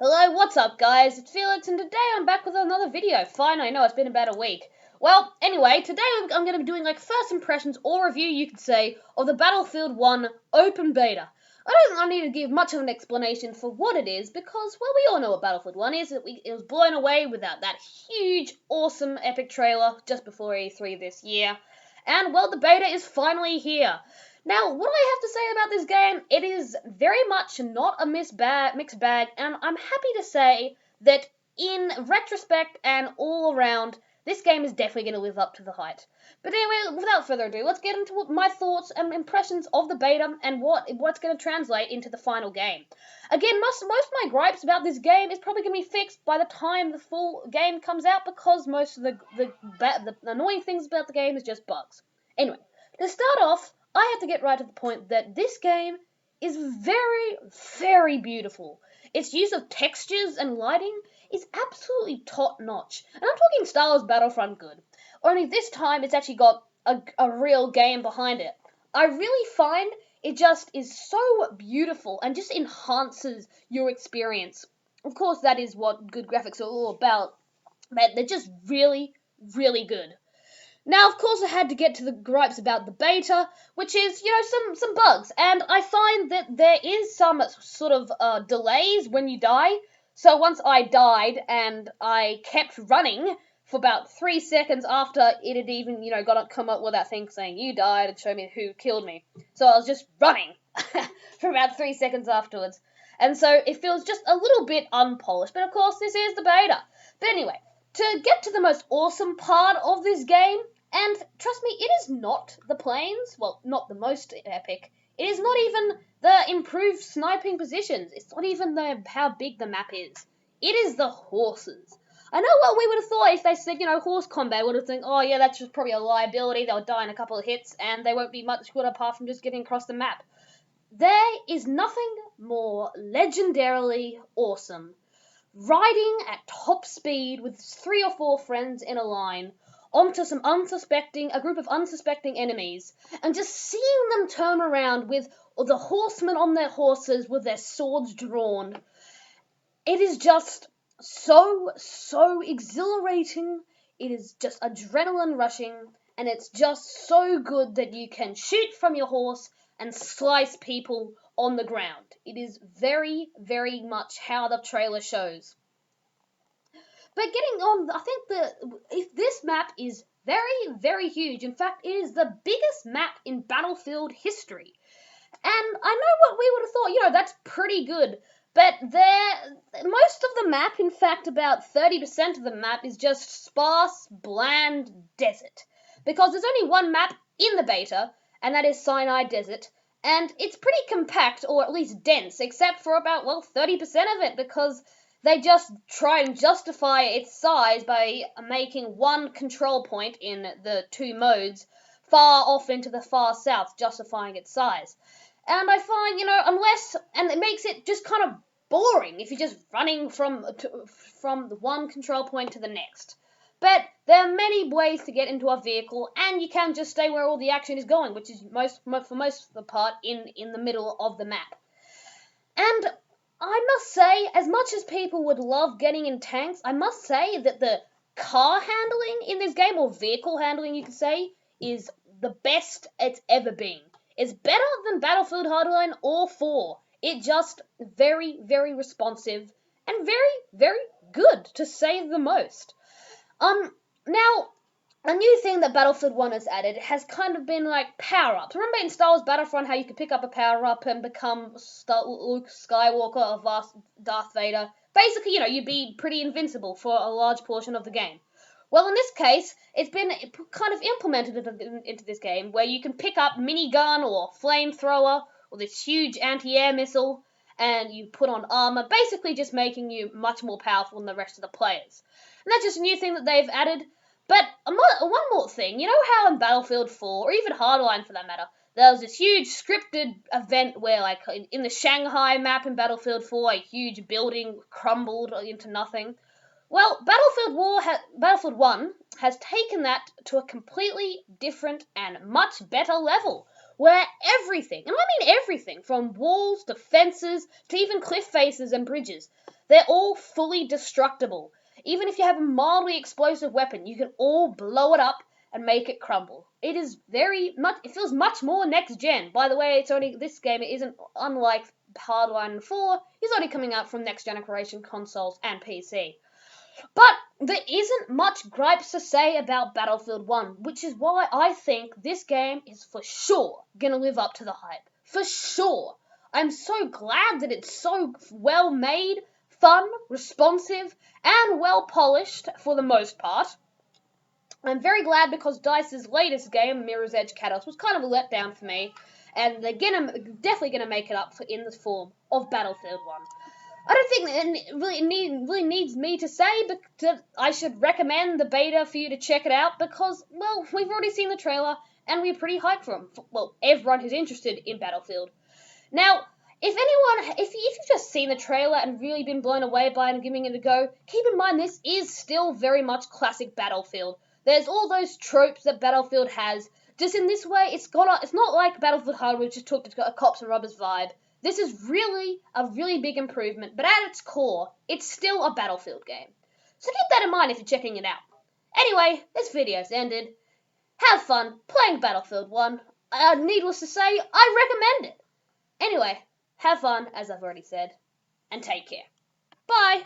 Hello, what's up guys? It's Felix and today I'm back with another video. Fine, I know, it's been about a week. Well, anyway, today I'm going to be doing like first impressions or review, you could say, of the Battlefield 1 open beta. I don't need to give much of an explanation for what it is because, well, we all know what Battlefield 1 is. It was blown away without that huge, awesome, epic trailer just before E3 this year. And, well, the beta is finally here. Now, what I have to say about this game, it is very much not a mixed bag, and I'm happy to say that in retrospect and all around, this game is definitely going to live up to the hype. But anyway, without further ado, let's get into my thoughts and impressions of the beta and what's going to translate into the final game. Again, most of my gripes about this game is probably going to be fixed by the time the full game comes out because most of the annoying things about the game is just bugs. Anyway, to start off, I have to get right to the point that this game is very, very beautiful. Its use of textures and lighting is absolutely top-notch. And I'm talking Star Wars Battlefront good. Only this time it's actually got a real game behind it. I really find it just is so beautiful and just enhances your experience. Of course, that is what good graphics are all about. But they're just really, really good. Now, of course, I had to get to the gripes about the beta, which is, some bugs. And I find that there is some sort of delays when you die. So once I died and I kept running for about 3 seconds after it had even, come up with that thing saying you died and show me who killed me. So I was just running for about 3 seconds afterwards. And so it feels just a little bit unpolished. But of course, this is the beta. But anyway, to get to the most awesome part of this game, and trust me, it is not the planes, well, not the most epic. It is not even the improved sniping positions. It's not even how big the map is. It is the horses. I know what we would have thought if they said, horse combat. Would have think, oh yeah, that's just probably a liability. They'll die in a couple of hits, and they won't be much good apart from just getting across the map. There is nothing more legendarily awesome. Riding at top speed with 3 or 4 friends in a line onto a group of unsuspecting enemies, and just seeing them turn around with the horsemen on their horses with their swords drawn. It is just so exhilarating. It is just adrenaline rushing, and it's just so good that you can shoot from your horse and slice people on the ground. It is very, very much how the trailer shows. But getting on, I think if this map is very, very huge. In fact, it is the biggest map in Battlefield history. And I know what we would have thought, that's pretty good. But most of the map, in fact, about 30% of the map is just sparse, bland desert. Because there's only one map in the beta, and that is Sinai Desert. And it's pretty compact, or at least dense, except for about, 30% of it, because they just try and justify its size by making one control point in the 2 modes far off into the far south, justifying its size. And I find, and it makes it just kind of boring if you're just running from the one control point to the next. But there are many ways to get into a vehicle, and you can just stay where all the action is going, which is for most of the part in the middle of the map. And I must say, as much as people would love getting in tanks, I must say that the car handling in this game, or vehicle handling you could say, is the best it's ever been. It's better than Battlefield Hardline or 4. It's just very, very responsive and very, very good, to say the most. Now, a new thing that Battlefield 1 has added has kind of been like power-ups. Remember in Star Wars Battlefront how you could pick up a power-up and become Luke Skywalker or Darth Vader? Basically, you'd be pretty invincible for a large portion of the game. Well, in this case, it's been kind of implemented into this game where you can pick up minigun or flamethrower or this huge anti-air missile and you put on armor, basically just making you much more powerful than the rest of the players. And that's just a new thing that they've added. But one more thing, you know how in Battlefield 4, or even Hardline for that matter, there was this huge scripted event where, like, in the Shanghai map in Battlefield 4, a huge building crumbled into nothing? Well, Battlefield 1 has taken that to a completely different and much better level, where everything, and I mean everything, from walls to fences to even cliff faces and bridges, They're all fully destructible. Even if you have a mildly explosive weapon, you can all blow it up and make it crumble. It feels much more next gen. By the way, this game isn't unlike Hardline 4, is only coming out from next generation consoles and PC. But there isn't much gripes to say about Battlefield 1, which is why I think this game is for sure gonna live up to the hype. For sure. I'm so glad that it's so well made, fun, responsive, and well polished for the most part. I'm very glad because DICE's latest game, Mirror's Edge Kados, was kind of a letdown for me, and they're definitely gonna make it up in the form of Battlefield 1. I don't think it really needs me to say that I should recommend the beta for you to check it out because, well, we've already seen the trailer and we're pretty hyped for it. Well, everyone who's interested in Battlefield. Now, if you've just seen the trailer and really been blown away by it and giving it a go, keep in mind this is still very much classic Battlefield. There's all those tropes that Battlefield has. Just in this way, it's not like Battlefield Hardline, which just took a cops and robbers vibe. This is really a really big improvement, but at its core, it's still a Battlefield game. So keep that in mind if you're checking it out. Anyway, this video's ended. Have fun playing Battlefield 1. Needless to say, I recommend it. Anyway, have fun, as I've already said, and take care. Bye!